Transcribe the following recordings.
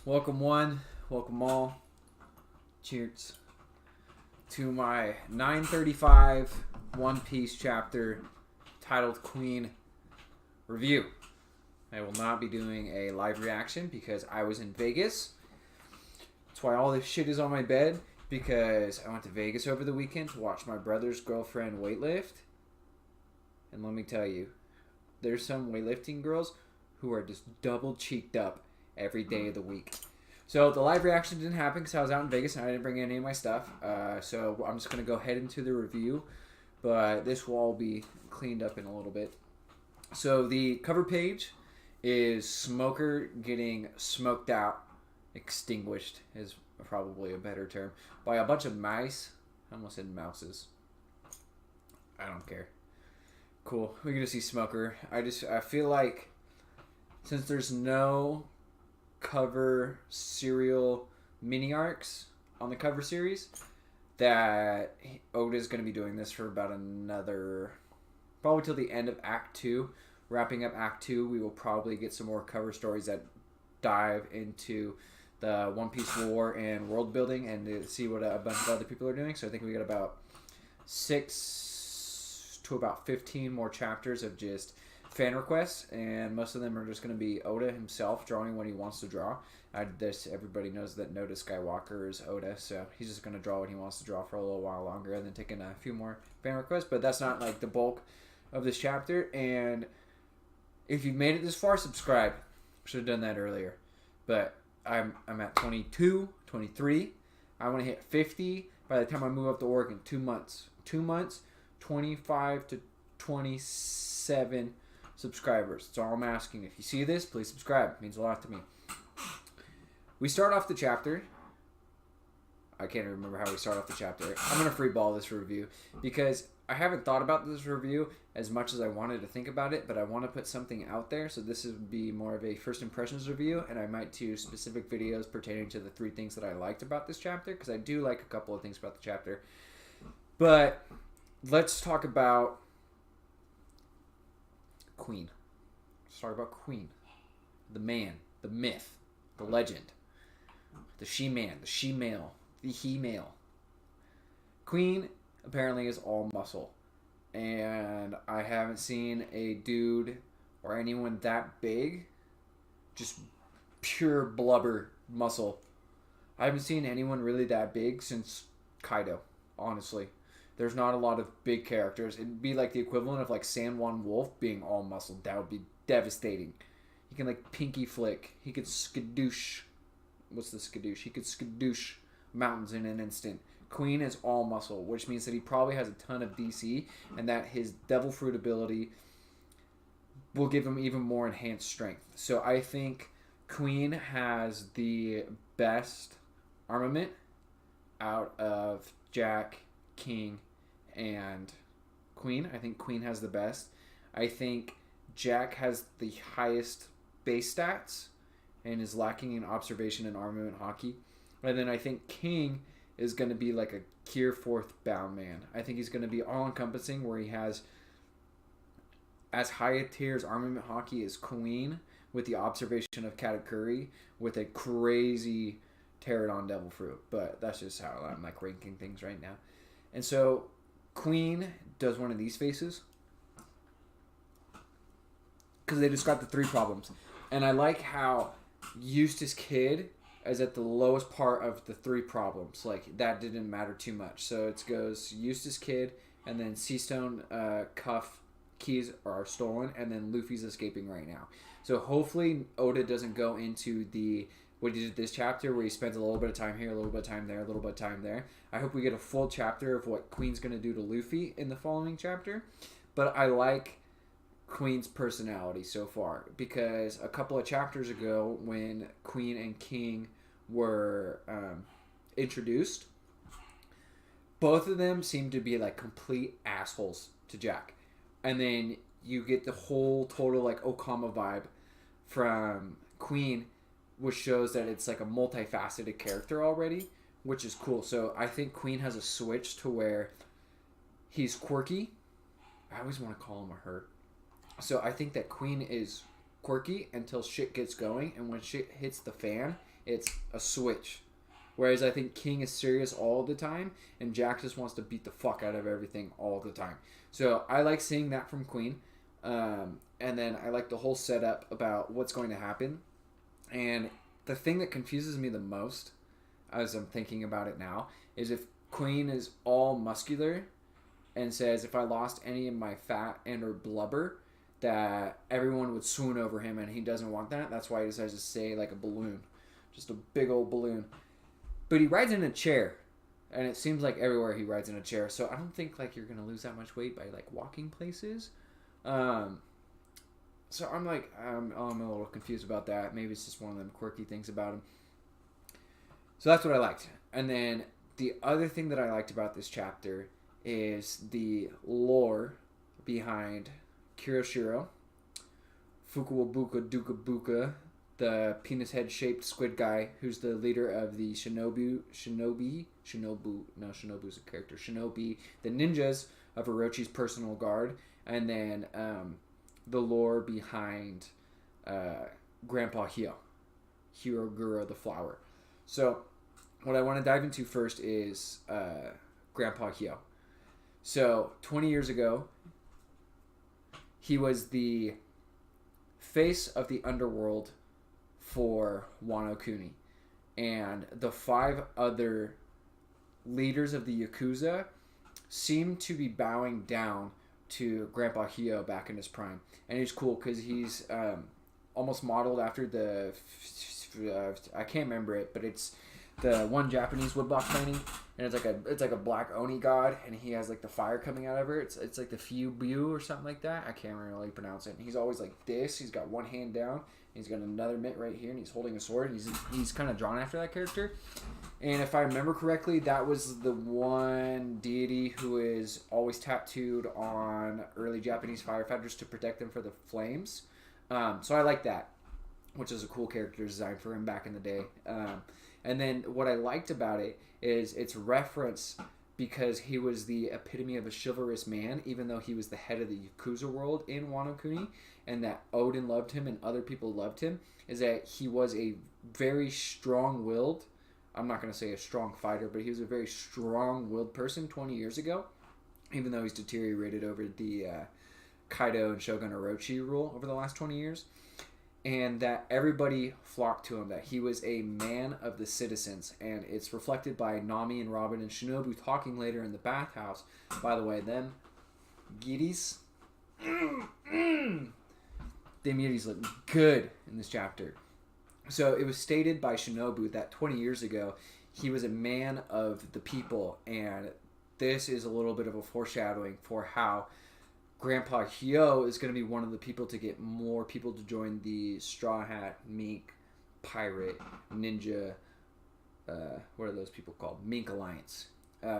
Welcome one, welcome all. Cheers to my 935 One Piece chapter titled Queen review. I will not be doing a live reaction because I was in Vegas. That's why all this shit is on my bed, because I went to Vegas over the weekend to watch my brother's girlfriend weightlift. And let me tell you, there's some weightlifting girls who are just double cheeked up every day of the week. So the live reaction didn't happen because I was out in Vegas and I didn't bring any of my stuff. So I'm just going to go ahead into the review. But this will all be cleaned up in a little bit. So the cover page is Smoker getting smoked out, extinguished is probably a better term, by a bunch of mice. I almost said mouses. I don't care. Cool. We're going to see Smoker. I feel like since there's no cover serial mini arcs on the cover series, that Oda's going to be doing this for about another, probably till the end of Act 2. Wrapping up Act 2, we will probably get some more cover stories that dive into the One Piece lore and world building and to see what a bunch of other people are doing. So I think we got about 6 to about 15 more chapters of just fan requests, and most of them are just going to be Oda himself drawing what he wants to draw. Everybody knows that Noda Skywalker is Oda, so he's just going to draw what he wants to draw for a little while longer and then taking a few more fan requests, but that's not like the bulk of this chapter. And if you've made it this far, subscribe. Should have done that earlier, but I'm at 22, 23. I want to hit 50 by the time I move up to Oregon. 2 months. 25 to 27 subscribers. That's all I'm asking. If you see this, please subscribe. It means a lot to me. We start off the chapter. I can't remember how we start off the chapter. I'm going to free ball this review because I haven't thought about this review as much as I wanted to think about it, but I want to put something out there. So this would be more of a first impressions review, and I might do specific videos pertaining to the 3 things that I liked about this chapter, because I do like a couple of things about the chapter. But let's talk about Queen. Let's talk about Queen. The man, the myth, the legend, the she-man, the she-male, the he-male. Queen apparently is all muscle. And I haven't seen a dude or anyone that big, just pure blubber muscle. I haven't seen anyone really that big since Kaido, honestly. There's not a lot of big characters. It'd be like the equivalent of like San Juan Wolf being all muscle. That would be devastating. He can like pinky flick. He could skadoosh. What's the skadoosh? He could skadoosh mountains in an instant. Queen is all muscle, which means that he probably has a ton of DC, and that his Devil Fruit ability will give him even more enhanced strength. So I think Queen has the best armament out of Jack, King, and Queen. I think Queen has the best. I think Jack has the highest base stats and is lacking in observation and armament hockey. And then I think King is going to be like a Gear 4th bound man. I think he's going to be all-encompassing, where he has as high a tier as armament hockey as Queen, with the observation of Katakuri, with a crazy Pterodon Devil Fruit. But that's just how I'm like ranking things right now. And so Queen does one of these faces because they describe the 3 problems. And I like how Eustace Kid is at the lowest part of the 3 problems. Like, that didn't matter too much. So it goes Eustace Kid, and then Seastone Cuff keys are stolen, and then Luffy's escaping right now. So hopefully Oda doesn't go into what he did this chapter, where he spends a little bit of time here, a little bit of time there, a little bit of time there. I hope we get a full chapter of what Queen's going to do to Luffy in the following chapter. But I like Queen's personality so far, because a couple of chapters ago, when Queen and King were introduced, both of them seemed to be like complete assholes to Jack. And then you get the whole total like Okama vibe from Queen, which shows that it's like a multifaceted character already, which is cool. So I think Queen has a switch to where he's quirky. I always want to call him a her. So I think that Queen is quirky until shit gets going, and when shit hits the fan, It's a switch. Whereas I think King is serious all the time, and Jack just wants to beat the fuck out of everything all the time. So I like seeing that from Queen. And then I like the whole setup about what's going to happen. And the thing that confuses me the most, as I'm thinking about it now, is if Queen is all muscular and says, if I lost any of my fat and or blubber, that everyone would swoon over him, and he doesn't want that. That's why he decides to stay like a balloon. Just a big old balloon. But he rides in a chair, and it seems like everywhere he rides in a chair. So I don't think like you're gonna lose that much weight by like walking places. So I'm like, I'm a little confused about that. Maybe it's just one of them quirky things about him. So that's what I liked. And then the other thing that I liked about this chapter is the lore behind Kiroshiro, Fukuobuka Dukabuka, the penis head shaped squid guy who's the leader of the Shinobu's a character, Shinobi, the ninjas of Orochi's personal guard, and then the lore behind Grandpa Hiroguro the Flower. So what I want to dive into first is Grandpa Hyo. So 20 years ago, he was the face of the underworld for Wano Kuni, and the 5 other leaders of the Yakuza seem to be bowing down to Grandpa Hyo back in his prime. And he's cool because he's almost modeled after the I can't remember it, but it's the one Japanese woodblock painting, and it's like a black Oni god, and he has like the fire coming out of her. It's like the Fubu or something like that. I can't remember how you pronounce it. And he's always like this. He's got one hand down. He's got another mitt right here, and he's holding a sword. He's kind of drawn after that character. And if I remember correctly, that was the one deity who is always tattooed on early Japanese firefighters to protect them for the flames. So I like that, which is a cool character design for him back in the day. And then what I liked about it is its reference, because he was the epitome of a chivalrous man, even though he was the head of the Yakuza world in Wano Kuni, and that Odin loved him and other people loved him, is that he was a very strong-willed, I'm not going to say a strong fighter, but he was a very strong-willed person 20 years ago, even though he's deteriorated over the Kaido and Shogun Orochi rule over the last 20 years. And that everybody flocked to him, that he was a man of the citizens. And it's reflected by Nami and Robin and Shinobu talking later in the bathhouse. By the way, them Giddies, them Giddies look good in this chapter. So it was stated by Shinobu that 20 years ago, he was a man of the people. And this is a little bit of a foreshadowing for how Grandpa Hyo is going to be one of the people to get more people to join the Straw Hat, Mink, Pirate, Ninja, what are those people called? Mink Alliance.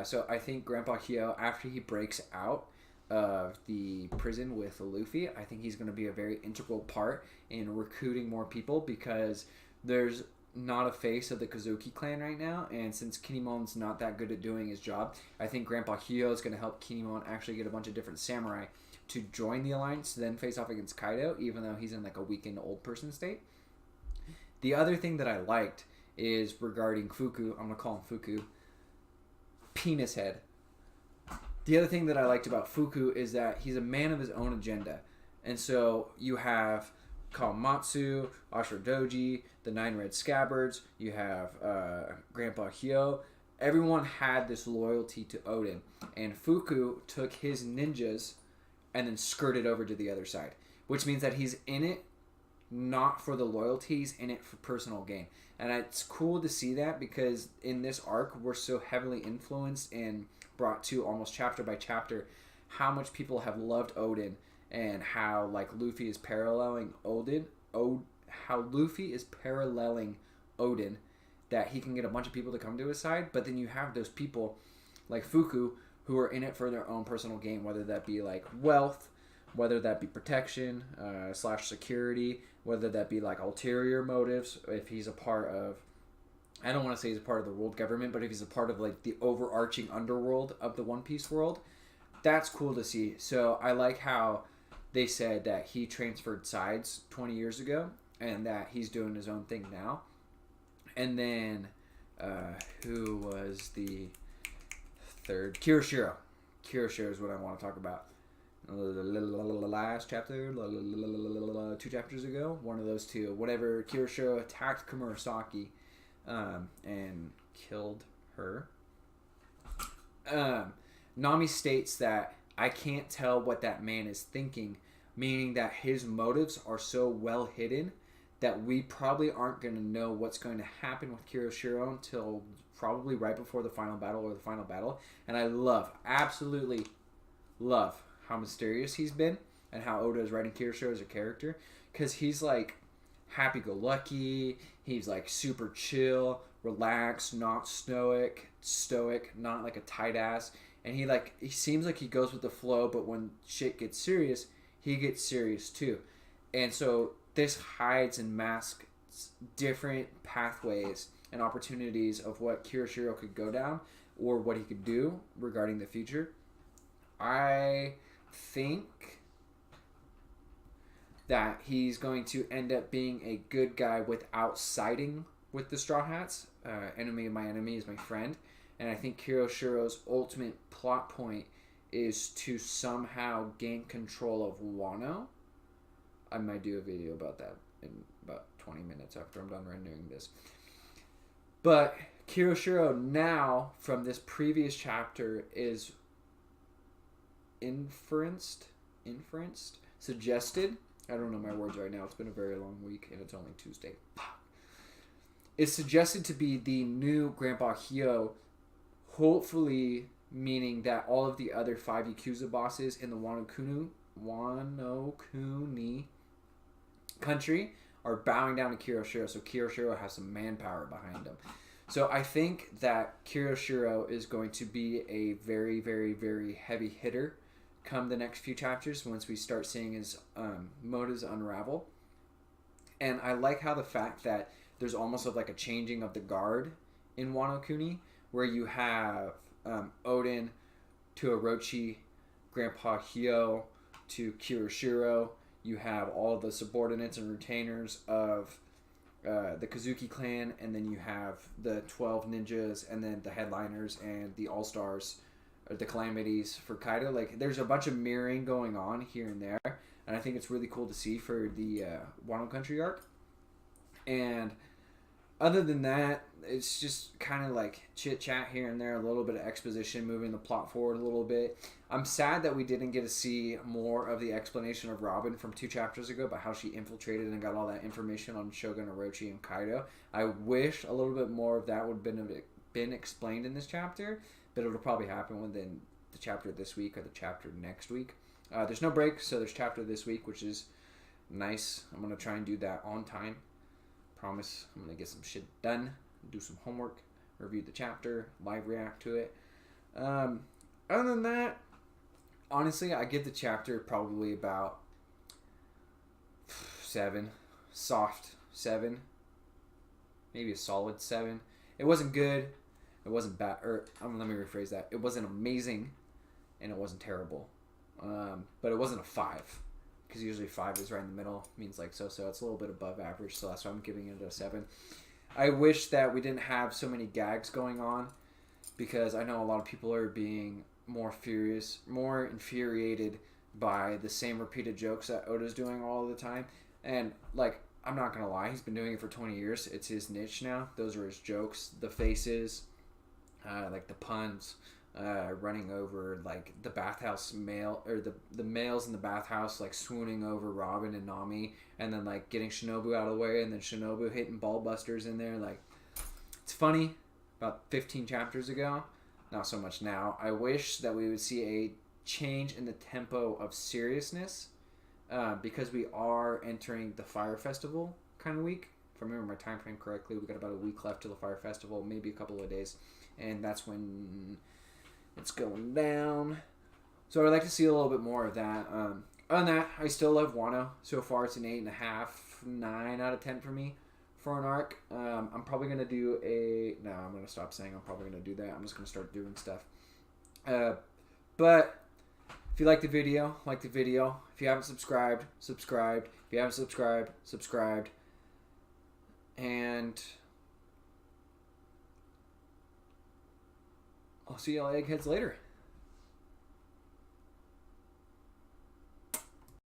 So I think Grandpa Hyo, after he breaks out of the prison with Luffy, I think he's going to be a very integral part in recruiting more people, because there's not a face of the Kozuki clan right now, and since Kinemon's not that good at doing his job, I think Grandpa Hyo is going to help Kinemon actually get a bunch of different samurai to join the alliance, then face off against Kaido, even though he's in like a weakened old person state. The other thing that I liked is regarding Fuku, I'm going to call him Fuku, penis head. The other thing that I liked about Fuku is that he's a man of his own agenda. And so you have Kawamatsu, Ashura Doji, the 9 Red Scabbards, you have Grandpa Hyo. Everyone had this loyalty to Odin. And Fuku took his ninjas and then skirted over to the other side, which means that he's in it not for the loyalty, he's in it for personal gain. And it's cool to see that, because in this arc we're so heavily influenced and brought to almost chapter by chapter how much people have loved Odin, and how like Luffy is paralleling Odin, that he can get a bunch of people to come to his side. But then you have those people like Fuku who are in it for their own personal gain, whether that be like wealth, whether that be protection / security, whether that be like ulterior motives. If he's a part of, I don't want to say he's a part of the world government, but if he's a part of like the overarching underworld of the One Piece world, that's cool to see. So I like how they said that he transferred sides 20 years ago and that he's doing his own thing now. And then, who was the third? Kiyoshiro. Kiyoshiro is what I want to talk about. Last chapter, 2 chapters ago, one of those two. Whatever, Kiyoshiro attacked Komurasaki and killed her. Nami states that I can't tell what that man is thinking, meaning that his motives are so well hidden that we probably aren't going to know what's going to happen with Kiyoshiro until probably right before the final battle or the final battle. And I absolutely love how mysterious he's been and how Oda is writing Kiyoshiro as a character, because he's like happy-go-lucky, he's like super chill, relaxed, not stoic, not like a tight ass, and he seems like he goes with the flow, but when shit gets serious, he gets serious too. And so this hides and masks different pathways and opportunities of what Kiyoshiro could go down or what he could do regarding the future. I think that he's going to end up being a good guy without siding with the Straw Hats. Enemy of my enemy is my friend. And I think Kiyoshiro's ultimate plot point is to somehow gain control of Wano. I might do a video about that in about 20 minutes after I'm done rendering this. But Kiyoshiro now, from this previous chapter, is suggested. I don't know my words right now. It's been a very long week, and it's only Tuesday. Is suggested to be the new Grandpa Hyo, hopefully meaning that all of the other 5 Yakuza bosses in the Wano Kuni country are bowing down to Kiyoshiro, so Kiyoshiro has some manpower behind him. So I think that Kiyoshiro is going to be a very, very, very heavy hitter come the next few chapters once we start seeing his motives unravel. And I like how the fact that there's almost like a changing of the guard in Wano Kuni, where you have Oden to Orochi, Grandpa Hyo to Kiyoshiro. You have all the subordinates and retainers of the Kazuki clan, and then you have the 12 ninjas, and then the headliners and the all-stars, or the calamities for Kaido. Like, there's a bunch of mirroring going on here and there, and I think it's really cool to see for the Wano Country arc. And other than that, it's just kind of like chit-chat here and there, a little bit of exposition, moving the plot forward a little bit. I'm sad that we didn't get to see more of the explanation of Robin from 2 chapters ago about how she infiltrated and got all that information on Shogun, Orochi, and Kaido. I wish a little bit more of that would have been explained in this chapter, but it'll probably happen within the chapter this week or the chapter next week. There's no break, so there's chapter this week, which is nice. I'm going to try and do that on time. Promise I'm going to get some shit done, do some homework, review the chapter, live react to it. Other than that, honestly, I give the chapter probably about 7. Soft 7. Maybe a solid 7. It wasn't good. It wasn't bad. Let me rephrase that. It wasn't amazing, and it wasn't terrible. But it wasn't a 5. Because usually 5 is right in the middle. Means like so. It's a little bit above average, so that's why I'm giving it a 7. I wish that we didn't have so many gags going on, because I know a lot of people are being more furious, more infuriated by the same repeated jokes that Oda's doing all the time. And, like, I'm not going to lie, he's been doing it for 20 years. It's his niche now. Those are his jokes. The faces, like the puns, running over, like, the bathhouse male, or the males in the bathhouse, like, swooning over Robin and Nami, and then, like, getting Shinobu out of the way, and then Shinobu hitting ball busters in there. Like, it's funny. About 15 chapters ago. Not so much now. I wish that we would see a change in the tempo of seriousness, because we are entering the Fire Festival kind of week. If I remember my time frame correctly, we got about a week left to the Fire Festival, maybe a couple of days, and that's when it's going down. So I'd like to see a little bit more of that. Other than that, I still love Wano. So far, it's an 8.5, 9 out of 10 for me for an arc. I'm probably going to do no, I'm going to stop saying I'm probably going to do that. I'm just going to start doing stuff. But if you like the video, like the video. If you haven't subscribed, subscribe. If you haven't subscribed, subscribed. And I'll see y'all eggheads later.